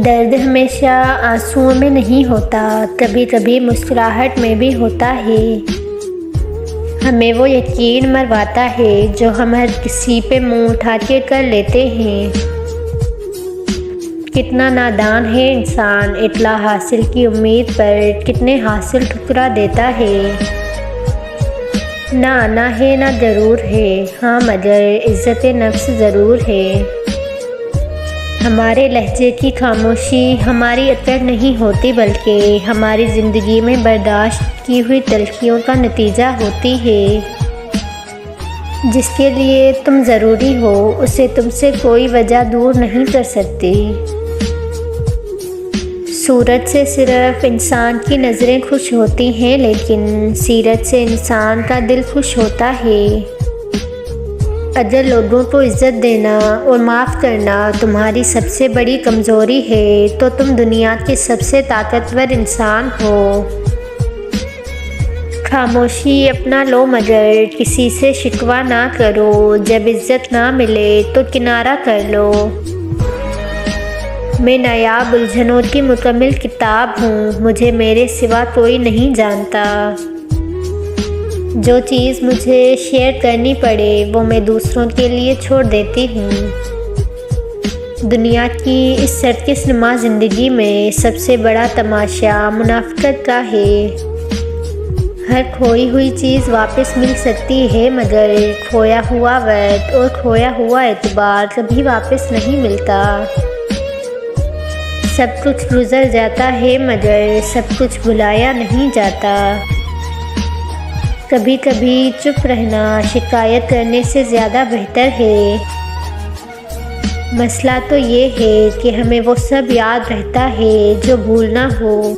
درد ہمیشہ آنسوؤں میں نہیں ہوتا، کبھی کبھی مسکراہٹ میں بھی ہوتا ہے۔ ہمیں وہ یقین مرواتا ہے جو ہم ہر کسی پہ منہ اٹھا کے کر لیتے ہیں۔ کتنا نادان ہے انسان، اطلاع حاصل کی امید پر کتنے حاصل ٹھکرا دیتا ہے۔ نہ آنا ہے نہ ضرور ہے، ہاں مگر عزت نفس ضرور ہے۔ ہمارے لہجے کی خاموشی ہماری اثر نہیں ہوتی، بلکہ ہماری زندگی میں برداشت کی ہوئی تلخیوں کا نتیجہ ہوتی ہے۔ جس کے لیے تم ضروری ہو، اسے تم سے کوئی وجہ دور نہیں کر سکتی۔ صورت سے صرف انسان کی نظریں خوش ہوتی ہیں، لیکن سیرت سے انسان کا دل خوش ہوتا ہے۔ اگر لوگوں کو عزت دینا اور معاف کرنا تمہاری سب سے بڑی کمزوری ہے، تو تم دنیا کے سب سے طاقتور انسان ہو۔ خاموشی اپنا لو مگر کسی سے شکوہ نہ کرو، جب عزت نہ ملے تو کنارہ کر لو۔ میں نایاب الجھنوں کی مکمل کتاب ہوں، مجھے میرے سوا کوئی نہیں جانتا۔ جو چیز مجھے شیئر کرنی پڑے وہ میں دوسروں کے لیے چھوڑ دیتی ہوں۔ دنیا کی اس سرکس نما زندگی میں سب سے بڑا تماشا منافقت کا ہے۔ ہر کھوئی ہوئی چیز واپس مل سکتی ہے، مگر کھویا ہوا وقت اور کھویا ہوا اعتبار کبھی واپس نہیں ملتا۔ سب کچھ گزر جاتا ہے، مگر سب کچھ بھلایا نہیں جاتا۔ کبھی کبھی چپ رہنا شکایت کرنے سے زیادہ بہتر ہے۔ مسئلہ تو یہ ہے کہ ہمیں وہ سب یاد رہتا ہے جو بھولنا ہو۔